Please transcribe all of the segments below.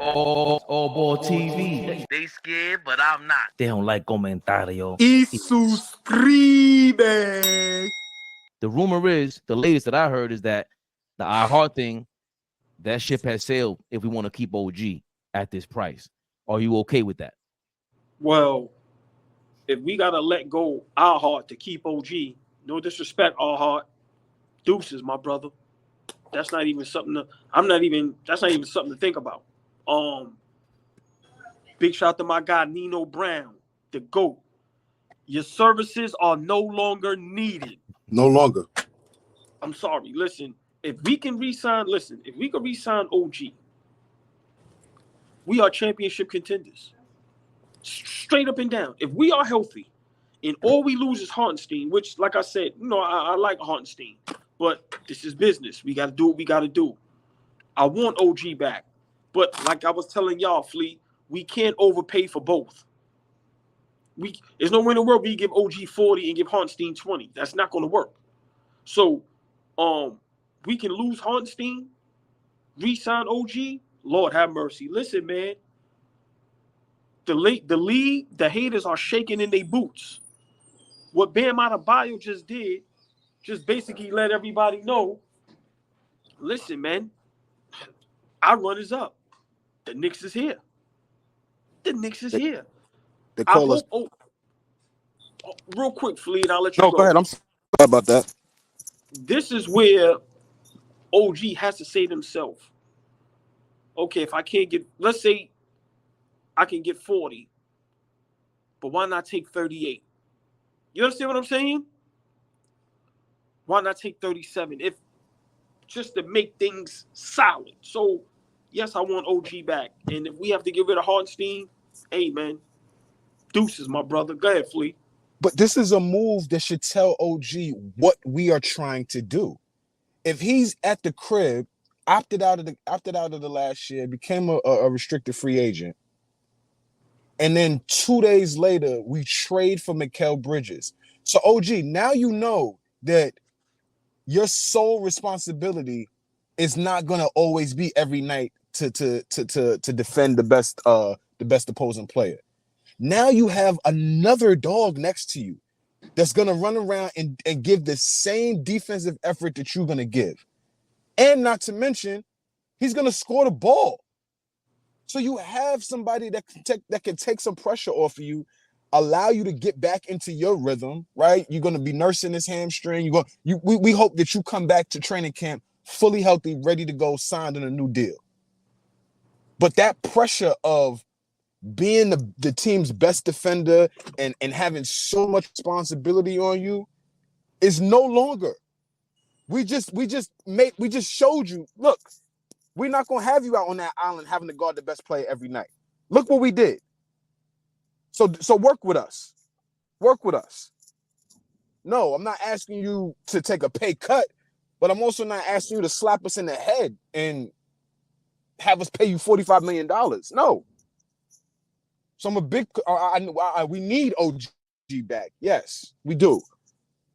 AllBall TV. They scared, but I'm not. They don't like comentario. Y suscribe. The rumor is, the latest that I heard is that the iHeart thing, that ship has sailed if we want to keep OG at this price. Are you okay with that? Well, if we gotta let go our heart to keep OG, no disrespect, our heart, deuces, my brother. That's not even something that's not even something to think about. Big shout out to my guy Nino Brown, the GOAT. Your services are no longer needed. No longer. I'm sorry. Listen, if we can re-sign OG, we are championship contenders. Straight up and down. If we are healthy and all we lose is Hartenstein, which, like I said, I like Hartenstein, but this is business. We got to do what we got to do. I want OG back. But like I was telling y'all, Fleet, we can't overpay for both. There's no way in the world we give OG 40 and give Hartenstein 20. That's not going to work. So we can lose Hartenstein, re-sign OG. Lord have mercy. Listen, man. The league, the haters are shaking in their boots. What Bam Adebayo just did, just basically let everybody know, listen, man, our run is up. The Knicks is here. The Knicks is here. They call us. Real quick, Fleet, I'll let you No, go. go ahead. I'm sorry about that. This is where OG has to say to himself, okay, if I can't get, let's say I can get 40, but why not take 38? You understand what I'm saying? Why not take 37? If just to make things solid. So, yes, I want OG back. And if we have to get rid of Hartenstein, hey, man, deuces, my brother. Go ahead, Flea. But this is a move that should tell OG what we are trying to do. If he's at the crib, opted out of the last year, became a restricted free agent, and then 2 days later we trade for Mikal Bridges. So OG, now you know that your sole responsibility is not gonna always be every night to defend the best opposing player. Now you have another dog next to you that's gonna run around and give the same defensive effort that you're gonna give. And not to mention, he's gonna score the ball. So you have somebody that can take some pressure off of you, allow you to get back into your rhythm, right? You're gonna be nursing this hamstring. We hope that you come back to training camp fully healthy, ready to go, signed in a new deal. But that pressure of being the team's best defender and having so much responsibility on you is no longer. We just showed you, look, we're not gonna have you out on that island having to guard the best player every night. Look what we did. So work with us. Work with us. No, I'm not asking you to take a pay cut, but I'm also not asking you to slap us in the head and have us pay you $45 million. No. So I'm a big. We need OG back. Yes, we do.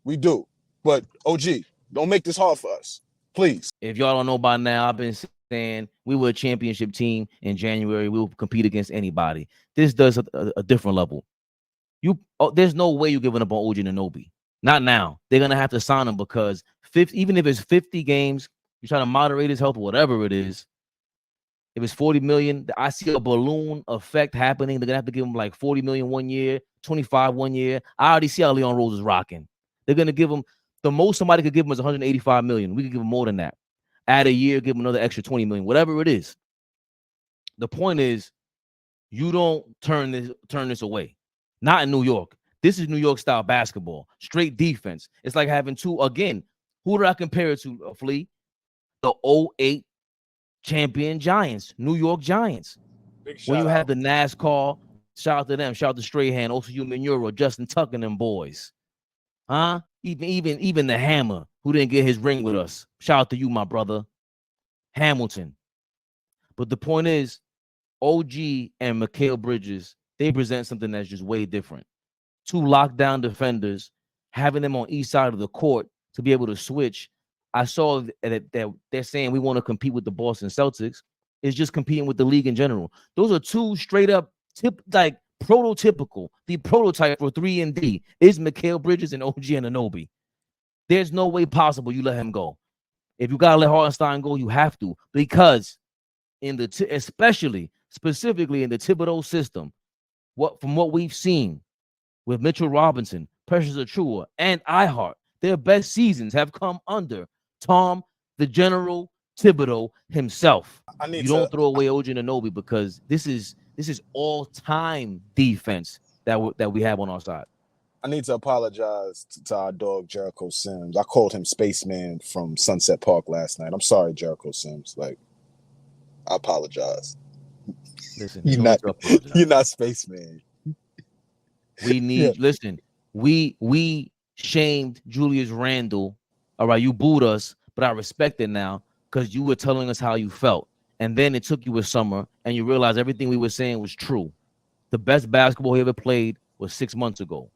We do. But OG, don't make this hard for us, please. If y'all don't know by now, I've been saying we were a championship team in January. We will compete against anybody. This does a different level. There's no way you're giving up on OG Anunoby. Not now. They're gonna have to sign him because even if it's 50 games, you're trying to moderate his health or whatever it is. If it's 40 million, I see a balloon effect happening. They're gonna have to give him like 40 million 1 year, 25 1 year. I already see how Leon Rose is rocking. They're gonna give him the most somebody could give him is 185 million. We could give him more than that. Add a year, give him another extra 20 million, whatever it is. The point is, you don't turn this away. Not in New York. This is New York style basketball, straight defense. It's like having two again. Who do I compare it to? Flea, the 08 champion Giants, New York Giants. When you have the NASCAR, shout out to them, shout out to Strahan, also you Manura, Justin Tuck and them boys. Huh? Even the Hammer, who didn't get his ring with us. Shout out to you, my brother. Hamilton. But the point is, OG and Mikal Bridges, they present something that's just way different. Two lockdown defenders, having them on each side of the court to be able to switch. I saw that they're saying we want to compete with the Boston Celtics. is just competing with the league in general. Those are two straight up prototypical. The prototype for 3-and-D is Mikal Bridges and OG Anunoby. There's no way possible you let him go. If you gotta let Hartenstein go, you have to, because specifically in the Thibodeau system, from what we've seen with Mitchell Robinson, Precious Achiuwa, and iHeart, their best seasons have come under Tom, the General Thibodeau himself. You don't throw away OG Anunoby, because this is all-time defense that we have on our side. I need to apologize to our dog Jericho Sims. I called him Spaceman from Sunset Park last night. I'm sorry, Jericho Sims. Like, I apologize. Listen, you're not Spaceman. We need listen. We shamed Julius Randle. All right, you booed us, but I respect it now because you were telling us how you felt, and then it took you a summer, and you realized everything we were saying was true. The best basketball he ever played was 6 months ago.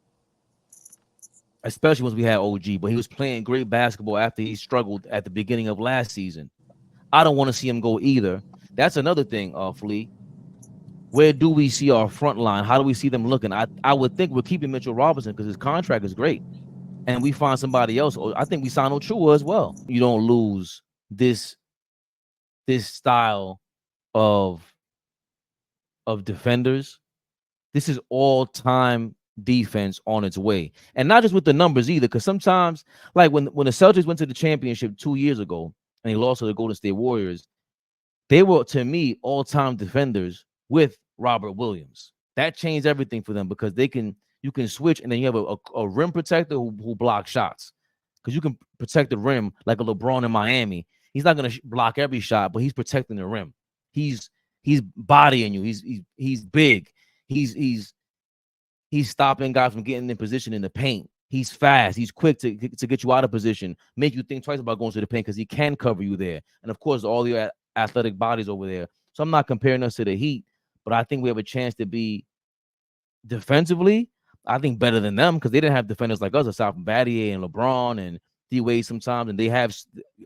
Especially once we had OG, but he was playing great basketball after he struggled at the beginning of last season. I don't want to see him go either. That's another thing, Flea. Where do we see our front line? How do we see them looking? I would think we're keeping Mitchell Robinson because his contract is great, and we find somebody else. I think we sign Ochoa as well. You don't lose this style of defenders. This is all-time defense on its way, and not just with the numbers either, because sometimes, like when the Celtics went to the championship 2 years ago and they lost to the Golden State Warriors, they were, to me, all-time defenders with Robert Williams. That changed everything for them, because you can switch, and then you have a rim protector who blocks shots, because you can protect the rim like a LeBron in Miami. He's not going to block every shot, but he's protecting the rim. He's bodying you. He's big. He's stopping guys from getting in position in the paint. He's fast. He's quick to get you out of position, make you think twice about going to the paint, because he can cover you there. And of course, all the athletic bodies over there. So I'm not comparing us to the Heat, but I think we have a chance to be defensively, I think, better than them, because they didn't have defenders like us aside from Battier and LeBron and D-Wade sometimes, and they have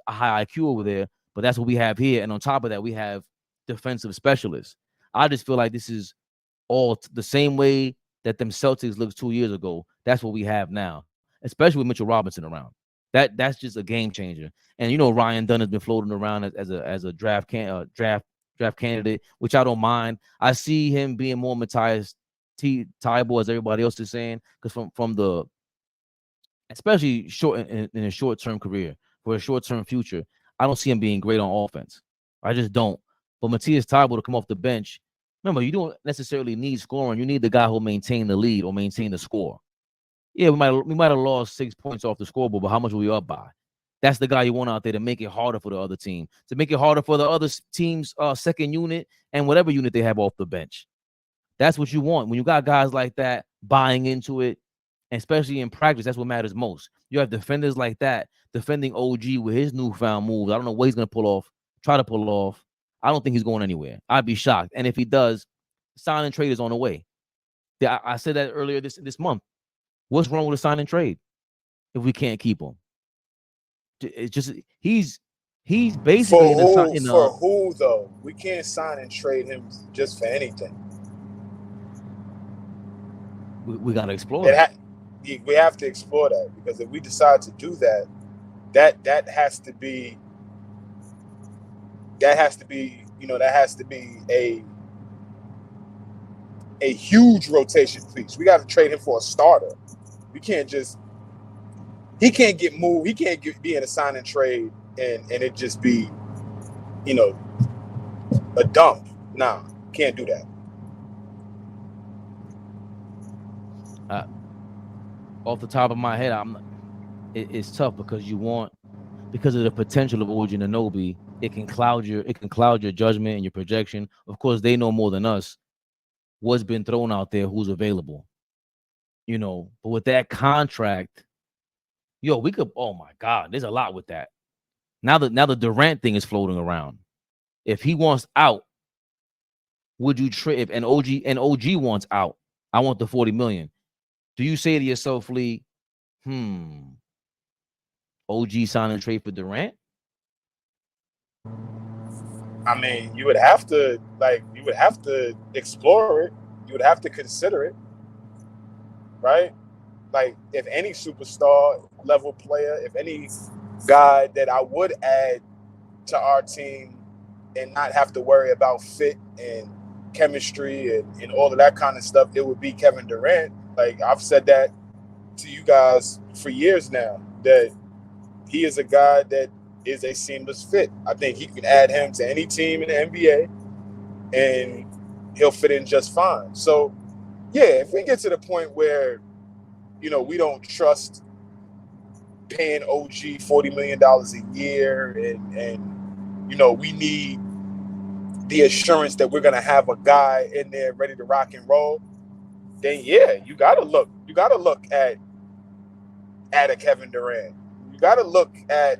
a high IQ over there, but that's what we have here. And on top of that, we have defensive specialists. I just feel like this is all the same way that them Celtics looked 2 years ago. That's what we have now, especially with Mitchell Robinson around. That's just a game changer. And you know, Ryan Dunn has been floating around as a draft candidate, which I don't mind. I see him being more Matthias Thybulle, as everybody else is saying, because from the, especially in a short-term career, for a short-term future, I don't see him being great on offense. I just don't. But Matthias Thybulle to come off the bench, remember, you don't necessarily need scoring. You need the guy who'll maintain the lead or maintain the score. Yeah, we might have lost 6 points off the scoreboard, but how much were we up by? That's the guy you want out there to make it harder for the other team, to make it harder for the other team's second unit and whatever unit they have off the bench. That's what you want. When you got guys like that buying into it, especially in practice, that's what matters most. You have defenders like that defending OG with his newfound moves. I don't know what he's going to try to pull off. I don't think he's going anywhere. I'd be shocked. And if he does, sign and trade is on the way. I said that earlier this month. What's wrong with a sign and trade if we can't keep him? It's just he's basically for who though? We can't sign and trade him just for anything. We got to explore that. We have to explore that, because if we decide to do that, that has to be a huge rotation piece. We got to trade him for a starter. We can't just. He can't get moved. He can't be in a sign and trade and it just be, a dump. Nah, can't do that. Off the top of my head, it's tough, because because of the potential of OG Anunoby, it can cloud your judgment and your projection. Of course, they know more than us what's been thrown out there, who's available. But with that contract, we could. Oh my God, there's a lot with that. Now the Durant thing is floating around. If he wants out, would you trade? And OG wants out, I want the $40 million. Do you say to yourself, Lee, OG sign and trade for Durant? I mean, you would have to explore it. You would have to consider it, right? Like, if any superstar level player, if any guy that I would add to our team and not have to worry about fit and chemistry and all of that kind of stuff, it would be Kevin Durant. Like, I've said that to you guys for years now, that he is a guy that is a seamless fit. I think you can add him to any team in the NBA and he'll fit in just fine. So, yeah, if we get to the point where, you know, we don't trust paying OG $40 million a year and you know, we need the assurance that we're going to have a guy in there ready to rock and roll, then yeah, you got to look at a Kevin Durant. You got to look at,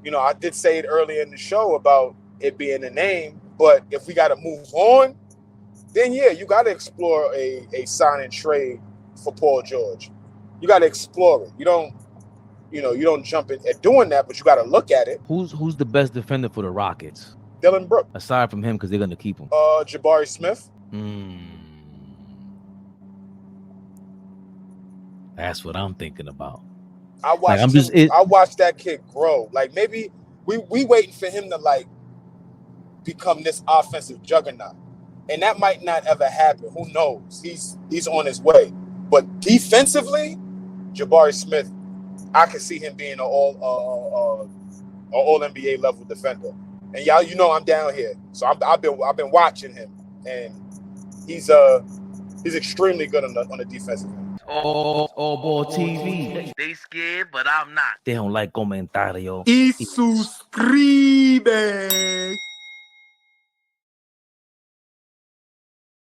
you know, I did say it earlier in the show about it being a name, but if we got to move on, then yeah, you got to explore a sign and trade for Paul George. You got to explore it. You don't jump in at doing that, but you got to look at it. Who's the best defender for the Rockets? Dylan Brooks. Aside from him, because they're gonna keep him. Jabari Smith. That's what I'm thinking about. I watched that kid grow. Like, maybe we waiting for him to like become this offensive juggernaut, and that might not ever happen. Who knows? He's on his way. But defensively, Jabari Smith, I can see him being an all NBA level defender. And y'all, you know, I'm down here, so I've been watching him, and he's extremely good on the defensive end. AllBall TV. They scared, but I'm not. They don't like comentario. Y suscribe.